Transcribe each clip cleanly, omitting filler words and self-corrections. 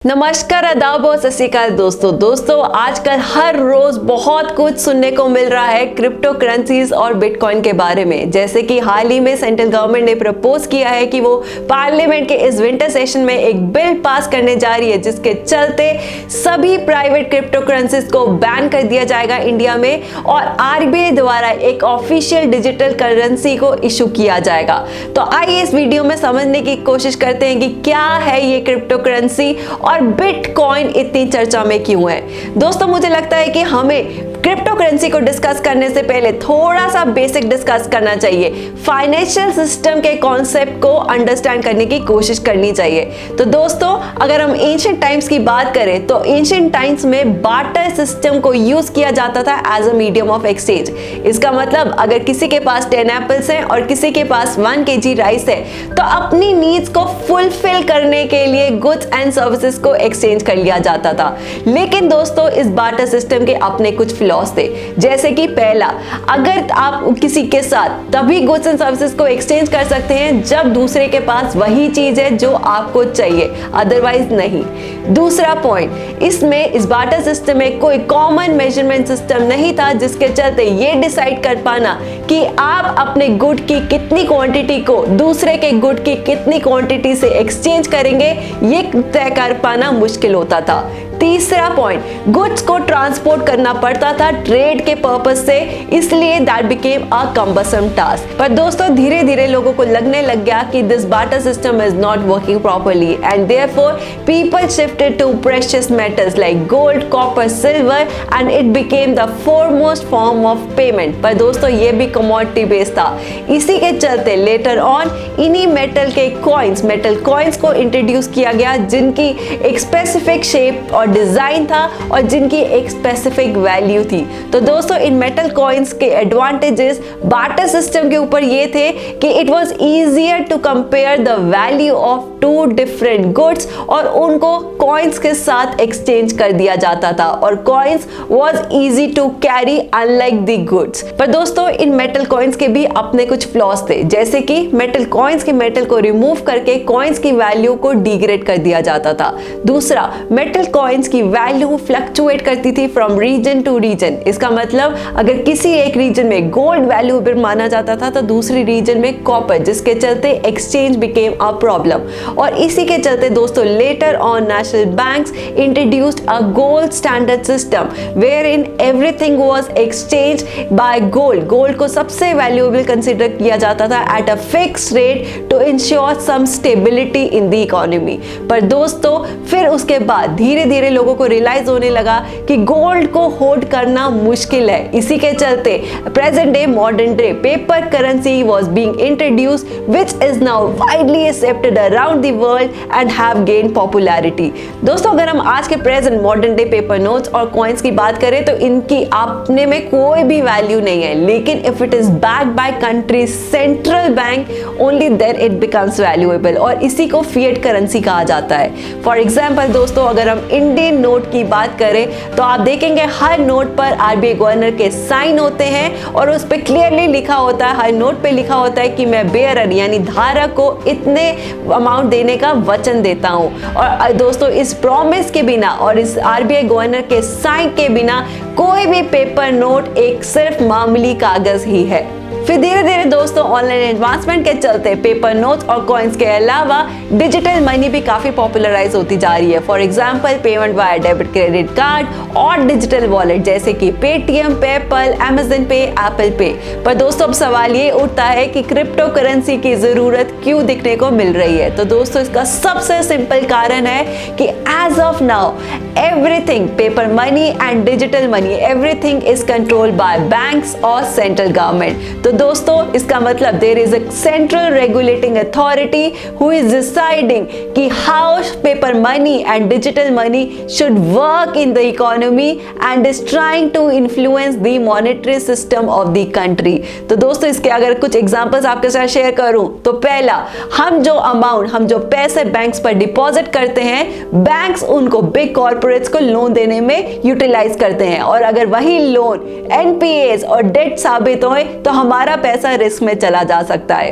नमस्कार, आदाब और सत श्री अकाल दोस्तों आजकल हर रोज बहुत कुछ सुनने को मिल रहा है क्रिप्टो करेंसीज और बिटकॉइन के बारे में। जैसे कि हाल ही में सेंट्रल गवर्नमेंट ने प्रपोज किया है कि वो पार्लियामेंट के इस विंटर सेशन में एक बिल पास करने जा रही है, जिसके चलते सभी प्राइवेट क्रिप्टो करेंसीज को बैन कर दिया जाएगा इंडिया में और आरबीआई द्वारा एक ऑफिशियल डिजिटल करेंसी को इशू किया जाएगा। तो आइए इस वीडियो में समझने की कोशिश करते हैं कि क्या है ये क्रिप्टो करेंसी और बिटकॉइन इतनी चर्चा में क्यों है। दोस्तों, मुझे लगता है कि हमें क्रिप्टो करेंसी को डिस्कस करने से पहले थोड़ा सा बेसिक डिस्कस करना चाहिए। फाइनेंशियल सिस्टम के कॉन्सेप्ट को अंडरस्टैंड करने की कोशिश करनी चाहिए। तो दोस्तों, अगर हम एंशिएंट टाइम्स की बात करें तो एंशिएंट टाइम्स में बार्टर सिस्टम को यूज किया जाता था as a medium of exchange. इसका मतलब अगर किसी के पास 10 एप्पल्स हैं और किसी के पास 1 kg राइस है, तो अपनी नीड्स को फुलफिल करने के लिए गुड्स एंड सर्विसेज को एक्सचेंज कर लिया जाता था। लेकिन दोस्तों, इस बार्टर सिस्टम के अपने कुछ फ्लॉज थे। जैसे कि पहला, अगर आप किसी के साथ तभी गुड्स एंड सर्विसेज को एक्सचेंज कर सकते हैं जब दूसरे के पास वही चीज है जो आपको चाहिए, अदरवाइज नहीं। दूसरा पॉइंट, इसमें इस बार्टर सिस्टम में कोई कॉमन मेजरमेंट सिस्टम नहीं था, जिसके चलते ये डिसाइड कर पाना कि आप अपने गुड की कितनी क्वांटिटी को दूसरे के गुड की कितनी क्वांटिटी से एक्सचेंज करेंगे, ये तय कर पाना मुश्किल होता था। तीसरा पॉइंट, गुड्स को ट्रांसपोर्ट करना पड़ता था ट्रेड के पर्पस से, इसलिए दैट बिकेम अ कम्बसम टास्क। पर दोस्तों, धीरे धीरे लोगों को लगने लग गया कि this barter system is not working properly and therefore people shifted to precious metals like gold, copper, silver and it became the foremost form of payment. पर दोस्तों, ये भी कमोडिटी बेस्ड था। इसी के चलते लेटर ऑन इन्हीं मेटल कॉइंस को इंट्रोड्यूस किया गया, जिनकी एक स्पेसिफिक शेप और डिजाइन था और जिनकी एक स्पेसिफिक वैल्यू थी। तो दोस्तों, इन मेटल कॉइंस के एडवांटेजेस बार्टर सिस्टम के ऊपर ये थे कि it was easier to compare the value of 2 different goods और उनको कॉइंस के साथ एक्सचेंज कर दिया जाता था और coins was easy to carry unlike the goods. पर दोस्तों, इन मेटल कॉइंस के भी अपने कुछ फ्लॉज थे। जैसे कि मेटल कॉइंस के मेटल को रिमूव करके कॉइंस की वैल्यू को डिग्रेड कर दिया जाता था। दूसरा, मेटल कॉइंस की वैल्यू फ्लक्चुएट करती थी फ्रॉम रीजन टू रीजन। इसका मतलब अगर किसी एक रीजन में गोल्ड वैल्यूएबल माना जाता था तो दूसरी रीजन में कॉपर, जिसके चलते एक्सचेंज बिकेम अ प्रॉब्लम। और इसी के चलते दोस्तों, later on national banks introduced a gold standard system where in everything was exchange by gold. Gold को सबसे वैल्यूएबल कंसिडर किया जाता था at a fixed rate to ensure some stability in the economy. पर दोस्तों, फिर उसके बाद धीरे धीरे लोगों को रियलाइज होने लगा कि गोल्ड को होल्ड करना मुश्किल है। इसी के चलते present day modern day paper currency was being introduced which is now widely accepted around the world and have gained popularity. दोस्तों, अगर हम आज के present modern day paper notes और कॉइंस की बात करें तो इनकी अपने में कोई भी वैल्यू नहीं है, लेकिन if it is backed by country central bank only then it becomes valuable और इसी को फिएट करेंसी कहा जाता है। फॉर एग्जांपल दोस्तों, अगर हम इंडियन नोट की बात करें तो आप देखेंगे हर नोट पर आरबीआई गवर्नर के साइन होते हैं और उस पर क्लियरली लिखा होता है, हर नोट पे लिखा होता है कि मैं बेयरर यानी धारक को इतने अमाउंट देने का वचन देता हूं। और दोस्तों, इस प्रॉमिस के बिना और इस आरबीआई गवर्नर के साइन के बिना कोई भी पेपर नोट एक सिर्फ मामूली कागज ही है। फिर धीरे धीरे दोस्तों, ऑनलाइन एडवांसमेंट के चलते पेपर नोट्स और कॉइन्स के अलावा डिजिटल मनी भी काफी पॉपुलराइज होती जा रही है। For example, payment via debit credit card और डिजिटल वॉलेट जैसे कि पेटीएम, पेपल, अमेज़न पे, एप्पल पे। पर दोस्तों, अब सवाल ये उठता है कि क्रिप्टो करेंसी की जरूरत क्यों दिखने को मिल रही है। तो दोस्तों, इसका सबसे सिंपल कारण है कि as of now everything paper money and digital money everything is controlled by banks और सेंट्रल गवर्नमेंट। तो दोस्तों, इसका मतलब there is a central regulating authority who is deciding कि how paper money and digital money should work in the economy and is trying to influence the monetary system of the country. तो दोस्तों, इसके अगर कुछ examples आपके साथ share करूं तो पहला, हम जो पैसे बैंक्स पर डिपॉजिट करते हैं, बैंक्स उनको बिग कॉर्पोरेट्स को लोन देने में यूटिलाइज करते हैं और अगर वही लोन एनपीएस और डेट साबित होए तो हमारा पैसा रिस्क में चला जा सकता है।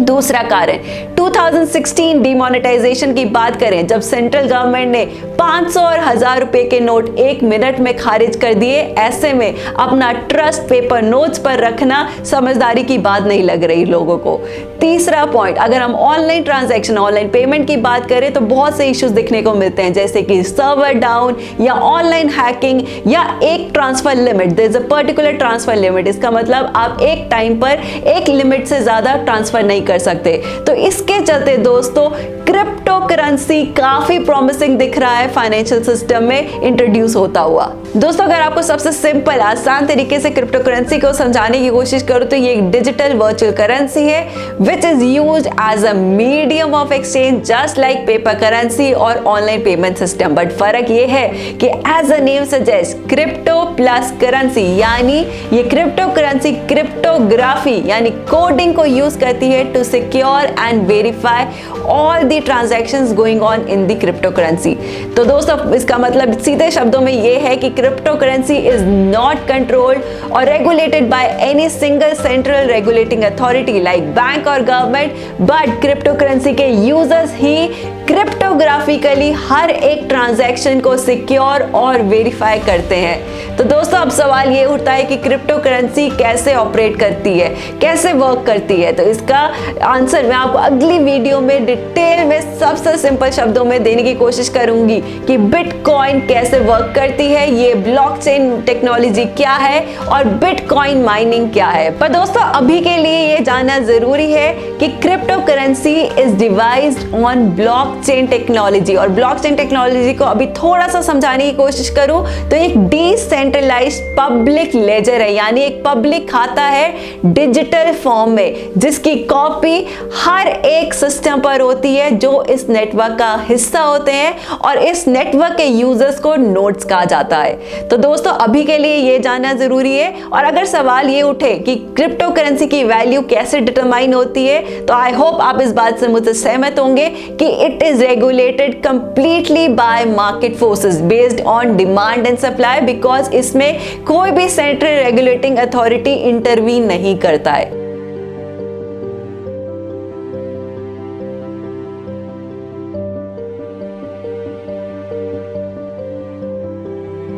दूसरा कारण 2016 डिमोनेटाइजेशन की बात करें, जब सेंट्रल गवर्नमेंट ने 500 और 1000 रुपए के नोट 1 मिनट में खारिज कर दिए। ऐसे में अपना ट्रस्ट पेपर नोट्स पर रखना समझदारी की बात नहीं लग रही लोगों को। तीसरा पॉइंट, अगर हम ऑनलाइन ट्रांजैक्शन, ऑनलाइन पेमेंट की बात करें तो बहुत से इश्यूज दिखने को मिलते हैं, जैसे कि सर्वर डाउन या ऑनलाइन हैकिंग या एक transfer limit. There is a particular transfer limit, इसका मतलब आप एक टाइम पर एक लिमिट से ज्यादा ट्रांसफर नहीं कर सकते। तो इसके चलते दोस्तों क्रिप्टो करेंसी काफी प्रॉमिसिंग दिख रहा है फाइनेंशियल सिस्टम में इंट्रोड्यूस होता हुआ। दोस्तों अगर आपको सबसे सिंपल आसान तरीके से क्रिप्टो करेंसी को समझाने की कोशिश करूं तो ये एक डिजिटल वर्चुअल करेंसी है which is used as a medium of exchange just like paper currency और ऑनलाइन पेमेंट सिस्टम। बट फर्क ये है कि as a name suggest crypto plus currency, यानी ये क्रिप्टो करेंसी क्रिप्टोग्राफी यानी कोडिंग को यूज करती है to secure and verify all the transactions going on in the crypto currency. तो दोस्तों इसका मतलब सीधे शब्दों में ये है कि crypto currency is not controlled और regulated by any single central regulating authority like bank और गवर्नमेंट, बट क्रिप्टो करेंसी के यूजर्स ही क्रिप्टोग्राफिकली हर एक ट्रांजैक्शन को सिक्योर और वेरीफाई करते हैं। तो दोस्तों अब सवाल ये उठता है कि क्रिप्टो करेंसी कैसे ऑपरेट करती है, कैसे वर्क करती है। तो इसका आंसर मैं आपको अगली वीडियो में डिटेल में सबसे सिंपल शब्दों में देने की कोशिश करूंगी कि बिटकॉइन कैसे वर्क करती है, ये ब्लॉकचेन टेक्नोलॉजी क्या है और बिटकॉइन माइनिंग क्या है। पर दोस्तों अभी के लिए ये जानना जरूरी है कि crypto currency is devised on blockchain technology. और ब्लॉकचेन टेक्नोलॉजी को अभी थोड़ा सा समझाने की कोशिश करूं तो एक डिसेंट्रलाइज्ड पब्लिक लेजर है, यानी एक पब्लिक खाता है डिजिटल फॉर्म में जिसकी कॉपी हर एक सिस्टम पर होती है जो इस नेटवर्क का हिस्सा होते हैं और इस नेटवर्क के यूजर्स को नोड्स कहा जाता है। तो दोस्तों अभी के लिए ये जानना जरूरी है। और अगर सवाल ये उठे कि क्रिप्टो करेंसी की वैल्यू कैसे डिटरमाइन होती है तो आई होप आप इस बात से मुझसे सहमत होंगे कि it is regulated completely by market forces based on demand and supply, because इसमें कोई भी सेंट्रल रेगुलेटिंग अथॉरिटी इंटरवीन नहीं करता है।